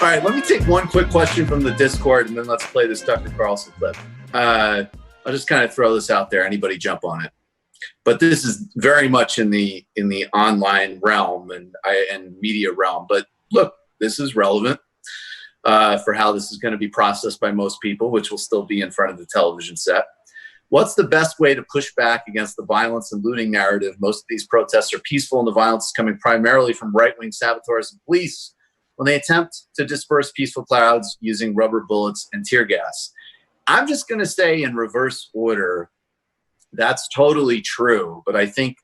All right, let me take one quick question from the Discord, and then let's play this Tucker Carlson clip. I'll just kind of throw this out there. Anybody jump on it? But this is very much in the online realm and media realm. But look, this is relevant for how this is going to be processed by most people, which will still be in front of the television set. What's the best way to push back against the violence and looting narrative? Most of these protests are peaceful, and the violence is coming primarily from right-wing saboteurs and police when they attempt to disperse peaceful crowds using rubber bullets and tear gas. I'm just going to say in reverse order, that's totally true. But I think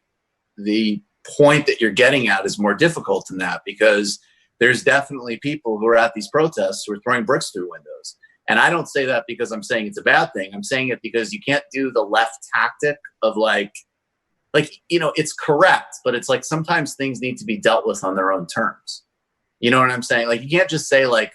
the point that you're getting at is more difficult than that, because there's definitely people who are at these protests who are throwing bricks through windows. And I don't say that because I'm saying it's a bad thing. I'm saying it because you can't do the left tactic of like, it's correct, but it's like sometimes things need to be dealt with on their own terms. You know what I'm saying? Like, you can't just say well,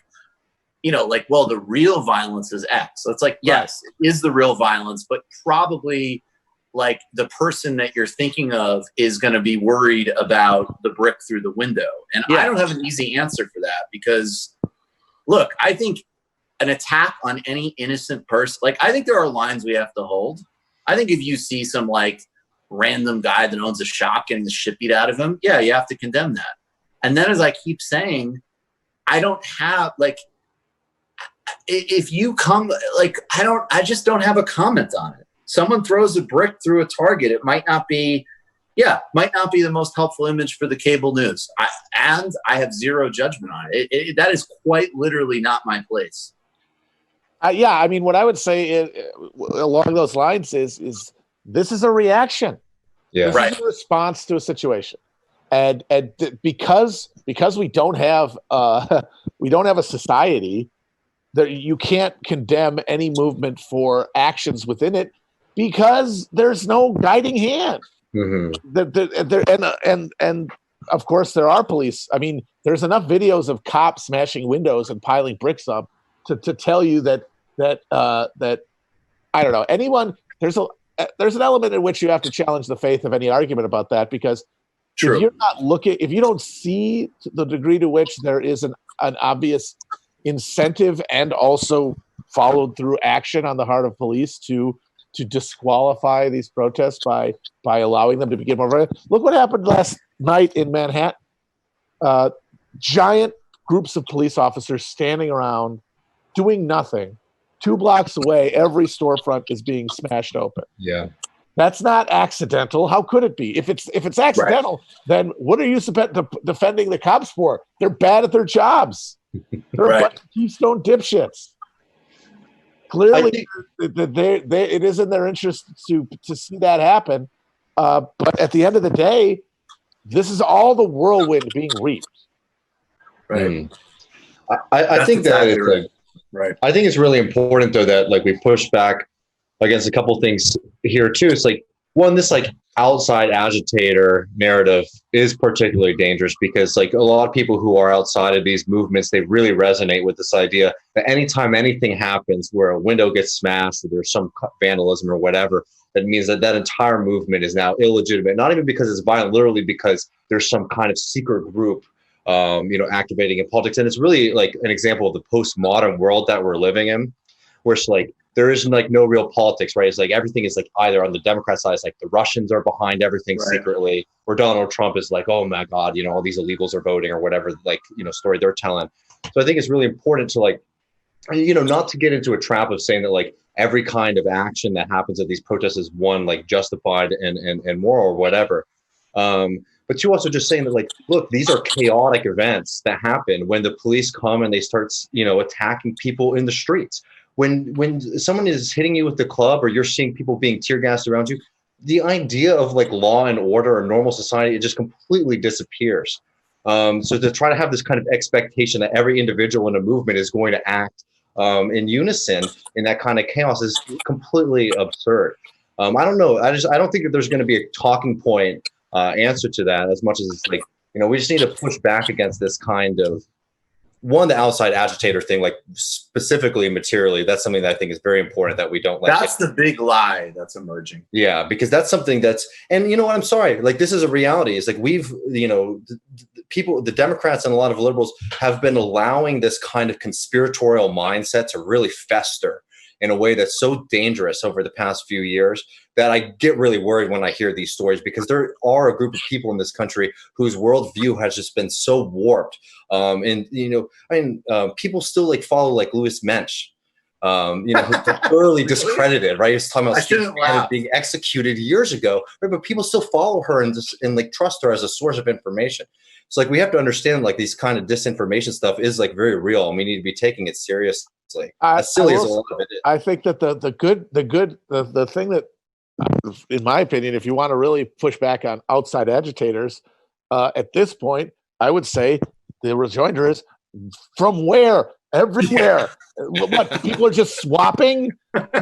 the real violence is X. So it's like, yes, it is the real violence, but probably like the person that you're thinking of is going to be worried about the brick through the window. And I don't have an easy answer for that, because look, I think an attack on any innocent person, I think there are lines we have to hold. I think if you see some random guy that owns a shop getting the shit beat out of him, yeah, you have to condemn that. And then, as I keep saying, I don't have if you come, I just don't have a comment on it. Someone throws a brick through a Target, it might not be the most helpful image for the cable news. I have zero judgment on it. That is quite literally not my place. I mean, what I would say along those lines is this is a reaction. Yeah. This is a response to a situation. And because we don't have a society that you can't condemn any movement for actions within it, because there's no guiding hand. Mm-hmm. And of course there are police. I mean, there's enough videos of cops smashing windows and piling bricks up to tell you that I don't know, anyone, there's an element in which you have to challenge the faith of any argument about that, because True. if you don't see the degree to which there is an obvious incentive and also followed through action on the part of police to disqualify these protests by allowing them to begin more violent. Look what happened last night in Manhattan. Giant groups of police officers standing around doing nothing. 2 blocks away, every storefront is being smashed open. Yeah. That's not accidental. How could it be? If it's accidental, then what are you defending the cops for? They're bad at their jobs. They're a bunch of Keystone dipshits. Clearly, it is in their interest to see that happen. But at the end of the day, this is all the whirlwind being reaped. Right. I think that it's right. I think it's really important, though, that we push back against a couple things here too. It's one, this outside agitator narrative is particularly dangerous, because a lot of people who are outside of these movements, they really resonate with this idea that anytime anything happens where a window gets smashed or there's some vandalism or whatever, that means that entire movement is now illegitimate, not even because it's violent, literally because there's some kind of secret group activating in politics. And it's really an example of the postmodern world that we're living in, where it's there is no real politics, right? It's everything is either on the Democrat side, it's the Russians are behind everything secretly, or Donald Trump is oh my God, all these illegals are voting, or whatever, story they're telling. So I think it's really important to not to get into a trap of saying that every kind of action that happens at these protests is one justified and moral or whatever. But you also just saying that look, these are chaotic events that happen when the police come and they start attacking people in the streets. When someone is hitting you with the club, or you're seeing people being tear gassed around you, the idea of law and order or normal society, it just completely disappears. So to try to have this kind of expectation that every individual in a movement is going to act in unison in that kind of chaos is completely absurd. I don't know. I don't think that there's going to be a talking point answer to that, as much as it's we just need to push back against this kind of the outside agitator thing, specifically materially. That's something that I think is very important that we don't That's the big lie that's emerging. Yeah, because that's something that's, and you know what, I'm sorry, this is a reality. It's we've, the Democrats and a lot of liberals have been allowing this kind of conspiratorial mindset to really fester in a way that's so dangerous over the past few years that I get really worried when I hear these stories, because there are a group of people in this country whose worldview has just been so warped. And, people still like follow like Louis Mensch, who's thoroughly discredited, right? He was talking about Steve Bannon being executed years ago, right? But people still follow her and like trust her as a source of information. So like we have to understand like these kind of disinformation stuff is like very real, and we need to be taking it seriously. As silly as a lot of it is. I think that the thing that, in my opinion, if you want to really push back on outside agitators, at this point, I would say the rejoinder is from where? Everywhere. What, people are just swapping?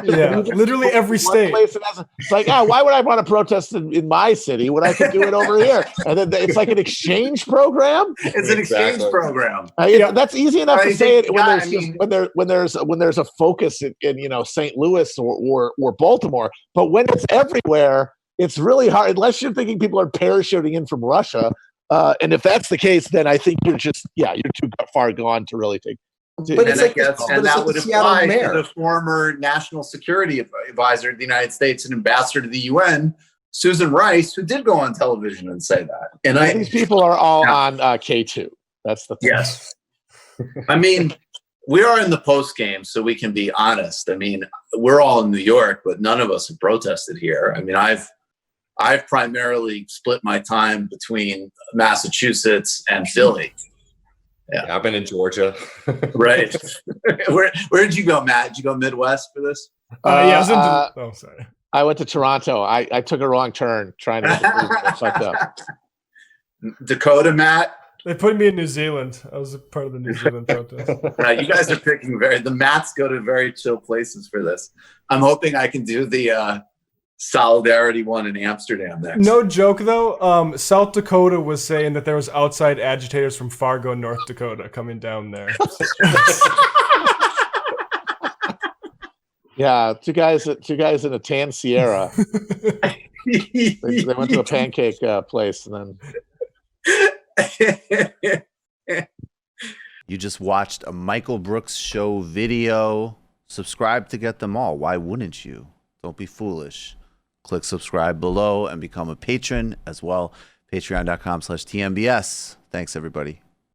Yeah, literally every state. It's like, why would I want to protest in my city when I could do it over here? And then it's like an exchange program. It's an exchange program. That's easy enough to say it when there's a focus in St. Louis or Baltimore, but when it's everywhere, it's really hard unless you're thinking people are parachuting in from Russia. And if that's the case, then I think you're too far gone to really take. But it's that would apply to the former national security advisor to the United States and ambassador to the UN, Susan Rice, who did go on television and say that. And these people are all on K2. That's the thing. Yes. I mean, we are in the post game, so we can be honest. I mean, we're all in New York, but none of us have protested here. I mean, I've primarily split my time between Massachusetts and Philly. Yeah, I've been in Georgia. Right. Where did you go, Matt? Did you go Midwest for this? Sorry. I went to Toronto. I took a wrong turn trying to get fucked up. Dakota, Matt? They put me in New Zealand. I was a part of the New Zealand protest. Right, you guys are picking the Matts go to very chill places for this. I'm hoping I can do the Solidarity one in Amsterdam next. No joke though, South Dakota was saying that there was outside agitators from Fargo, North Dakota coming down there. Yeah, two guys in a tan Sierra. they went to a pancake place and then. You just watched a Michael Brooks show video. Subscribe to get them all. Why wouldn't you? Don't be foolish. Click subscribe below and become a patron as well. Patreon.com/TMBS. Thanks, everybody.